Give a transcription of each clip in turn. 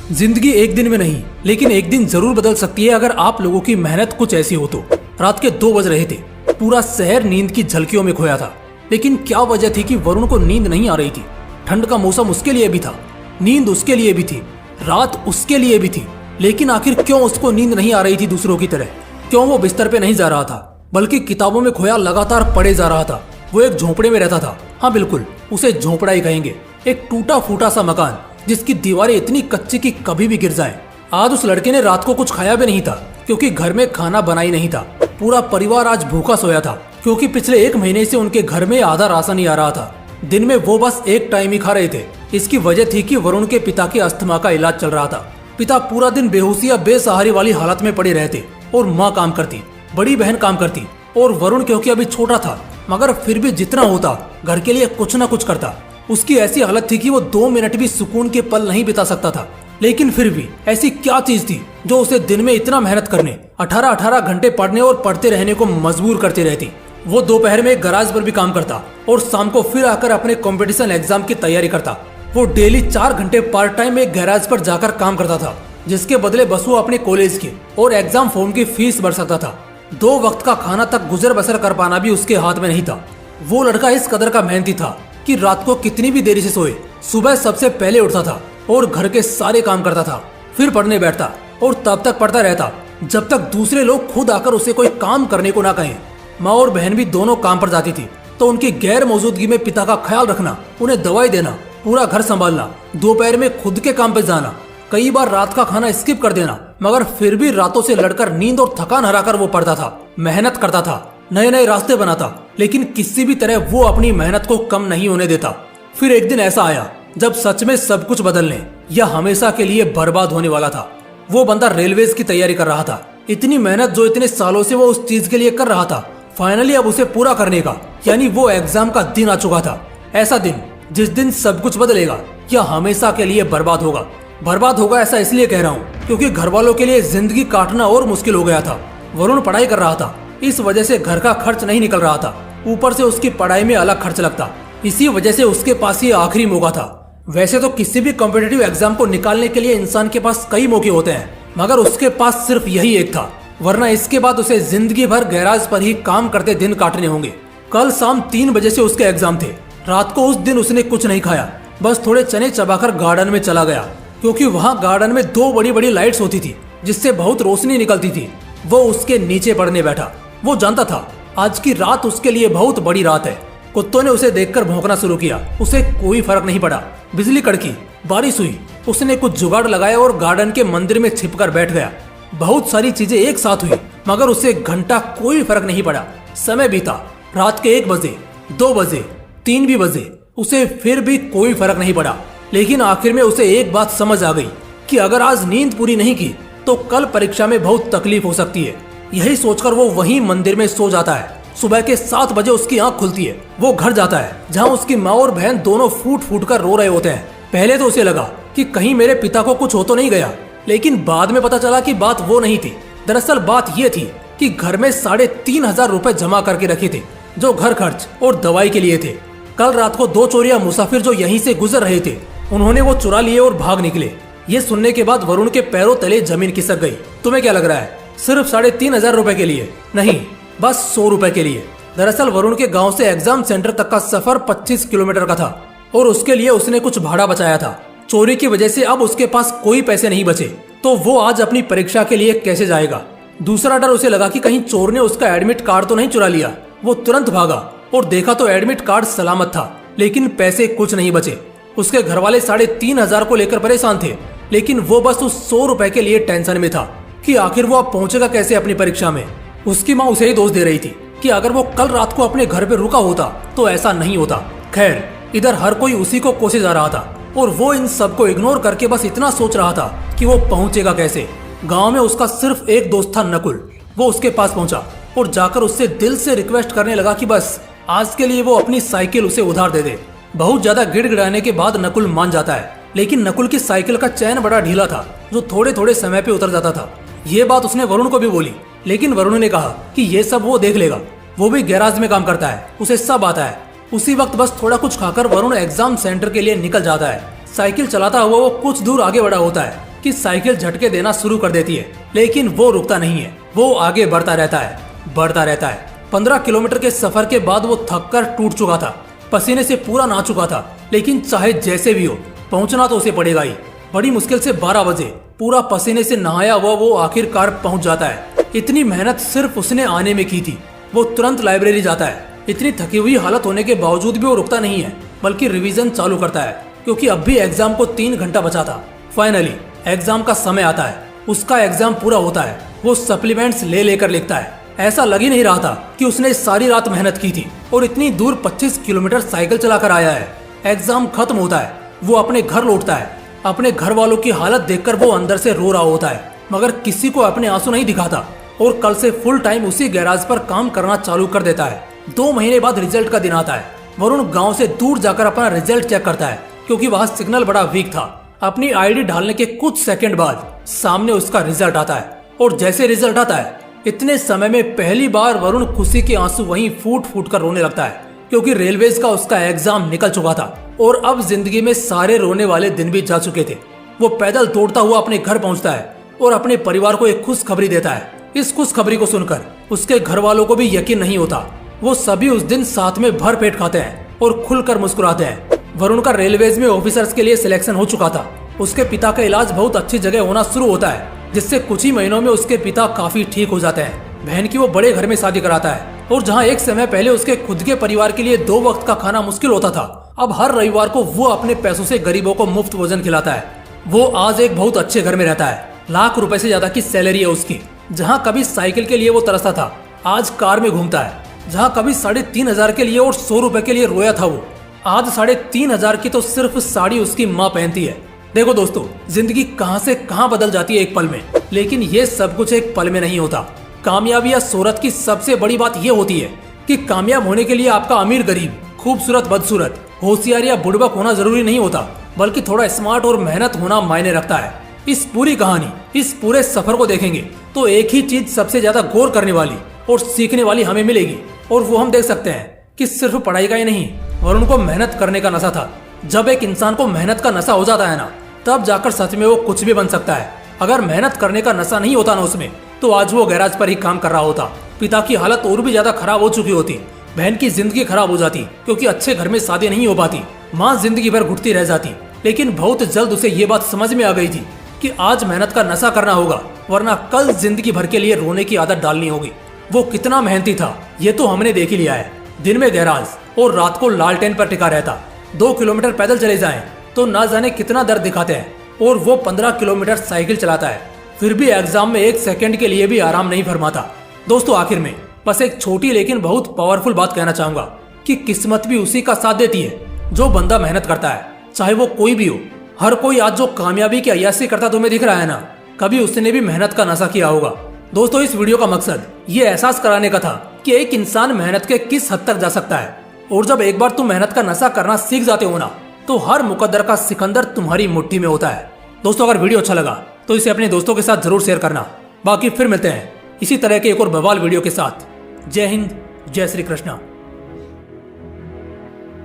जिंदगी एक दिन में नहीं, लेकिन एक दिन जरूर बदल सकती है अगर आप लोगों की मेहनत कुछ ऐसी हो तो। रात के 2 बज रहे थे। पूरा शहर नींद की झलकियों में खोया था। लेकिन क्या वजह थी कि वरुण को नींद नहीं आ रही थी। ठंड का मौसम उसके लिए भी था, नींद उसके लिए भी थी, रात उसके लिए भी थी। लेकिन आखिर क्यों उसको नींद नहीं आ रही थी दूसरों की तरह? क्यों वो बिस्तर पे नहीं जा रहा था, बल्कि किताबों में खोया लगातार पढ़े जा रहा था? वो एक झोंपड़े में रहता था। हाँ बिल्कुल, उसे झोंपड़ा ही कहेंगे। एक टूटा फूटा सा मकान जिसकी दीवारें इतनी कच्ची कि कभी भी गिर जाए। आज उस लड़के ने रात को कुछ खाया भी नहीं था, क्योंकि घर में खाना बना ही नहीं था। पूरा परिवार आज भूखा सोया था, क्योंकि पिछले 1 महीने से उनके घर में आधा राशन ही आ रहा था। दिन में वो बस एक टाइम ही खा रहे थे। इसकी वजह थी कि वरुण के पिता के अस्थमा का इलाज चल रहा था। पिता पूरा दिन बेहोशी या बेसहारे वाली हालत में पड़े रहते और माँ काम करती, बड़ी बहन काम करती और वरुण क्योंकि अभी छोटा था, मगर फिर भी जितना होता घर के लिए कुछ न कुछ करता। उसकी ऐसी हालत थी कि वो 2 मिनट भी सुकून के पल नहीं बिता सकता था। लेकिन फिर भी ऐसी क्या चीज थी जो उसे दिन में इतना मेहनत करने, 18-18 घंटे पढ़ने और पढ़ते रहने को मजबूर करती रहती? वो दोपहर में गैराज पर भी काम करता और शाम को फिर आकर अपने कंपटीशन एग्जाम की तैयारी करता। वो डेली 4 घंटे पार्ट टाइम एक गैराज पर जाकर काम करता था, जिसके बदले बस वो अपने कॉलेज की और एग्जाम फॉर्म की फीस भर सकता था। 2 वक्त का खाना तक गुजर बसर कर पाना भी उसके हाथ में नहीं था। वो लड़का इस कदर का मेहनती था कि रात को कितनी भी देरी से सोए, सुबह सबसे पहले उठता था और घर के सारे काम करता था, फिर पढ़ने बैठता और तब तक पढ़ता रहता जब तक दूसरे लोग खुद आकर उसे कोई काम करने को ना कहें। माँ और बहन भी दोनों काम पर जाती थी, तो उनकी गैर मौजूदगी में पिता का ख्याल रखना, उन्हें दवाई देना, पूरा घर संभालना, दोपहर में खुद के काम पर जाना, कई बार रात का खाना स्किप कर देना, मगर फिर भी रातों से लड़कर नींद और थकान हराकर वो पढ़ता था, मेहनत करता था, नए नए रास्ते बनाता, लेकिन किसी भी तरह वो अपनी मेहनत को कम नहीं होने देता। फिर एक दिन ऐसा आया जब सच में सब कुछ बदलने या हमेशा के लिए बर्बाद होने वाला था। वो बंदा रेलवेज की तैयारी कर रहा था। इतनी मेहनत जो इतने सालों से वो उस चीज के लिए कर रहा था, फाइनली अब उसे पूरा करने का, यानी वो एग्जाम का दिन आ चुका था। ऐसा दिन जिस दिन सब कुछ बदलेगा या हमेशा के लिए बर्बाद होगा। बर्बाद होगा ऐसा इसलिए कह रहा हूँ क्योंकि घर वालों के लिए जिंदगी काटना और मुश्किल हो गया था। वरुण पढ़ाई कर रहा था, इस वजह से घर का खर्च नहीं निकल रहा था, ऊपर से उसकी पढ़ाई में अलग खर्च लगता। इसी वजह से उसके पास ये आखिरी मौका था। वैसे तो किसी भी कॉम्पिटिटिव एग्जाम को निकालने के लिए इंसान के पास कई मौके होते हैं, मगर उसके पास सिर्फ यही एक था, वरना इसके बाद उसे जिंदगी भर गैराज पर ही काम करते दिन काटने होंगे। कल शाम 3 बजे से उसके एग्जाम थे। रात को उस दिन उसने कुछ नहीं खाया, बस थोड़े चने चबाकर गार्डन में चला गया, क्योंकि वहाँ गार्डन में 2 बड़ी बड़ी लाइट्स होती थी जिससे बहुत रोशनी निकलती थी। वो उसके नीचे पढ़ने बैठा। वो जानता था आज की रात उसके लिए बहुत बड़ी रात है। कुत्तों ने उसे देखकर भौंकना शुरू किया, उसे कोई फर्क नहीं पड़ा। बिजली कड़की, बारिश हुई, उसने कुछ जुगाड़ लगाया और गार्डन के मंदिर में छिपकर बैठ गया। बहुत सारी चीजें एक साथ हुई, मगर उसे घंटा कोई फर्क नहीं पड़ा। समय बीता, रात के 1 बजे, 2 बजे, 3 भी बजे, उसे फिर भी कोई फर्क नहीं पड़ा। लेकिन आखिर में उसे एक बात समझ आ गई कि अगर आज नींद पूरी नहीं की तो कल परीक्षा में बहुत तकलीफ हो सकती है। यही सोचकर वो वहीं मंदिर में सो जाता है। सुबह के 7 बजे उसकी आंख खुलती है। वो घर जाता है जहां उसकी माँ और बहन दोनों फूट फूट कर रो रहे होते हैं। पहले तो उसे लगा कि कहीं मेरे पिता को कुछ हो तो नहीं गया, लेकिन बाद में पता चला कि बात वो नहीं थी। दरअसल बात ये थी कि घर में 3,500 रुपए जमा करके रखे थे, जो घर खर्च और दवाई के लिए थे। कल रात को 2 चोरिया मुसाफिर जो यहीं से गुजर रहे थे, उन्होंने वो चुरा लिए और भाग निकले। ये सुनने के बाद वरुण के पैरों तले जमीन खिसक गई। तुम्हें क्या लग रहा है? सिर्फ 3,500 रुपए के लिए नहीं, बस 100 रुपए के लिए। दरअसल वरुण के गांव से एग्जाम सेंटर तक का सफर 25 किलोमीटर का था और उसके लिए उसने कुछ भाड़ा बचाया था। चोरी की वजह से अब उसके पास कोई पैसे नहीं बचे, तो वो आज अपनी परीक्षा के लिए कैसे जाएगा? दूसरा डर उसे लगा कि कहीं चोर ने उसका एडमिट कार्ड तो नहीं चुरा लिया। वो तुरंत भागा और देखा तो एडमिट कार्ड सलामत था, लेकिन पैसे कुछ नहीं बचे। उसके घर वाले 3,500 को लेकर परेशान थे, लेकिन वो बस उस 100 रुपए के लिए टेंशन में था कि आखिर वो अब पहुंचेगा कैसे अपनी परीक्षा में। उसकी माँ उसे ही दोष दे रही थी कि अगर वो कल रात को अपने घर पे रुका होता तो ऐसा नहीं होता। खैर, इधर हर कोई उसी को कोसे जा रहा था और वो इन सबको इग्नोर करके बस इतना सोच रहा था कि वो पहुंचेगा कैसे। गांव में उसका सिर्फ एक दोस्त था, नकुल। वो उसके पास पहुंचा और जाकर उससे दिल से रिक्वेस्ट करने लगा कि बस आज के लिए वो अपनी साइकिल उसे उधार दे दे। बहुत ज्यादा गिड़गिड़ाने के बाद नकुल मान जाता है, लेकिन नकुल की साइकिल का चैन बड़ा ढीला था, जो थोड़े थोड़े समय पे उतर जाता था। ये बात उसने वरुण को भी बोली, लेकिन वरुण ने कहा कि ये सब वो देख लेगा, वो भी गैराज में काम करता है, उसे सब आता है। उसी वक्त बस थोड़ा कुछ खाकर वरुण एग्जाम सेंटर के लिए निकल जाता है। साइकिल चलाता हुआ वो कुछ दूर आगे बढ़ा होता है कि साइकिल झटके देना शुरू कर देती है, लेकिन वो रुकता नहीं है। वो आगे बढ़ता रहता है। 15 किलोमीटर के सफर के बाद वो थक कर टूट चुका था, पसीने से पूरा नहा चुका था, लेकिन चाहे जैसे भी हो पहुंचना तो उसे पड़ेगा ही। बड़ी मुश्किल से 12 बजे पूरा पसीने से नहाया हुआ वो आखिरकार पहुंच जाता है। इतनी मेहनत सिर्फ उसने आने में की थी। वो तुरंत लाइब्रेरी जाता है। इतनी थकी हुई हालत होने के बावजूद भी वो रुकता नहीं है, बल्कि रिवीजन चालू करता है, क्योंकि अब भी एग्जाम को 3 घंटा बचा था। फाइनली एग्जाम का समय आता है। उसका एग्जाम पूरा होता है। वो सप्लीमेंट्स ले लेकर लिखता है। ऐसा लग ही नहीं रहा था कि उसने सारी रात मेहनत की थी और इतनी दूर 25 किलोमीटर साइकिल चलाकर आया है। एग्जाम खत्म होता है। वो अपने घर लौटता है। अपने घर वालों की हालत देखकर वो अंदर से रो रहा होता है, मगर किसी को अपने आंसू नहीं दिखाता और कल से फुल टाइम उसी गैराज पर काम करना चालू कर देता है। 2 महीने बाद रिजल्ट का दिन आता है। वरुण गांव से दूर जाकर अपना रिजल्ट चेक करता है, क्योंकि वहां सिग्नल बड़ा वीक था। अपनी आईडी डालने के कुछ सेकंड बाद सामने उसका रिजल्ट आता है, और जैसे रिजल्ट आता है इतने समय में पहली बार वरुण खुशी के आंसू वहीं फूट फूट कर रोने लगता है, क्योंकि रेलवेज का उसका एग्जाम निकल चुका था और अब जिंदगी में सारे रोने वाले दिन भी जा चुके थे। वो पैदल दौड़ता हुआ अपने घर पहुंचता है और अपने परिवार को एक खुशखबरी देता है। इस खुशखबरी को सुनकर उसके घर वालों को भी यकीन नहीं होता। वो सभी उस दिन साथ में भर पेट खाते हैं और खुलकर मुस्कुराते हैं। वरुण का रेलवेज में ऑफिसर्स के लिए सिलेक्शन हो चुका था। उसके पिता का इलाज बहुत अच्छी जगह होना शुरू होता है, जिससे कुछ ही महीनों में उसके पिता काफी ठीक हो जाते हैं। बहन की वो बड़े घर में शादी कराता है, और जहां एक समय पहले उसके खुद के परिवार के लिए 2 वक्त का खाना मुश्किल होता था, अब हर रविवार को वो अपने पैसों से गरीबों को मुफ्त भोजन खिलाता है। वो आज एक बहुत अच्छे घर में रहता है। लाख रुपए से ज्यादा की सैलरी है उसकी। जहाँ कभी साइकिल के लिए वो तरसता था, आज कार में घूमता है। जहाँ कभी 3,500 के लिए और 100 रुपए के लिए रोया था, वो आज 3,500 की तो सिर्फ साड़ी उसकी माँ पहनती है। देखो दोस्तों, जिंदगी कहां से कहां बदल जाती है एक पल में, लेकिन ये सब कुछ एक पल में नहीं होता। कामयाबी या शोहरत की सबसे बड़ी बात ये होती है कि कामयाब होने के लिए आपका अमीर गरीब, खूबसूरत बदसूरत, होशियार या बुड़बक होना जरूरी नहीं होता, बल्कि थोड़ा स्मार्ट और मेहनत होना मायने रखता है। इस पूरी कहानी, इस पूरे सफर को देखेंगे तो एक ही चीज सबसे ज्यादा गौर करने वाली और सीखने वाली हमें मिलेगी, और वो हम देख सकते हैं कि सिर्फ पढ़ाई का ही नहीं, वरुण को मेहनत करने का नशा था। जब एक इंसान को मेहनत का नशा हो जाता है ना, तब जाकर सच में वो कुछ भी बन सकता है। अगर मेहनत करने का नशा नहीं होता ना उसमें, तो आज वो गैराज पर ही काम कर रहा होता। पिता की हालत और भी ज्यादा खराब हो चुकी होती। बहन की जिंदगी खराब हो जाती, क्योंकि अच्छे घर में शादी नहीं हो पाती। माँ जिंदगी भर घुटती रह जाती। लेकिन बहुत जल्द उसे ये बात समझ में आ गई थी कि आज मेहनत का नशा करना होगा, वरना कल जिंदगी भर के लिए रोने की आदत डालनी होगी। वो कितना मेहनती था ये तो हमने देख ही लिया है। दिन में गैराज और रात को लालटेन पर टिका रहता। 2 किलोमीटर पैदल चले जाएं तो ना जाने कितना दर्द दिखाते हैं, और वो 15 किलोमीटर साइकिल चलाता है। फिर भी एग्जाम में 1 सेकंड के लिए भी आराम नहीं फरमाता। दोस्तों, आखिर में बस एक छोटी लेकिन बहुत पावरफुल बात कहना चाहूंगा कि किस्मत भी उसी का साथ देती है जो बंदा मेहनत करता है, चाहे वो कोई भी हो। हर कोई आज जो कामयाबी की अय्यासी करता तुम्हें दिख रहा है ना, कभी उसने भी मेहनत का नशा किया होगा। दोस्तों, इस वीडियो का मकसद ये एहसास कराने का था कि एक इंसान मेहनत के किस हद तक जा सकता है, और जब एक बार तुम मेहनत का नशा करना सीख जाते हो ना, तो हर मुकद्दर का सिकंदर तुम्हारी मुट्ठी में होता है। दोस्तों, अगर वीडियो अच्छा लगा तो इसे अपने दोस्तों के साथ जरूर शेयर करना। बाकी फिर मिलते हैं इसी तरह के एक और बवाल वीडियो के साथ। जय हिंद, जय श्री कृष्णा।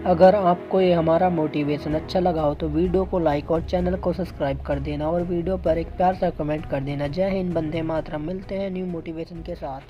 अगर आपको ये हमारा मोटिवेशन अच्छा लगा हो तो वीडियो को लाइक और चैनल को सब्सक्राइब कर देना, और वीडियो पर एक प्यार सा कमेंट कर देना। जय हिंद, वंदे मातरम। मिलते हैं न्यू मोटिवेशन के साथ।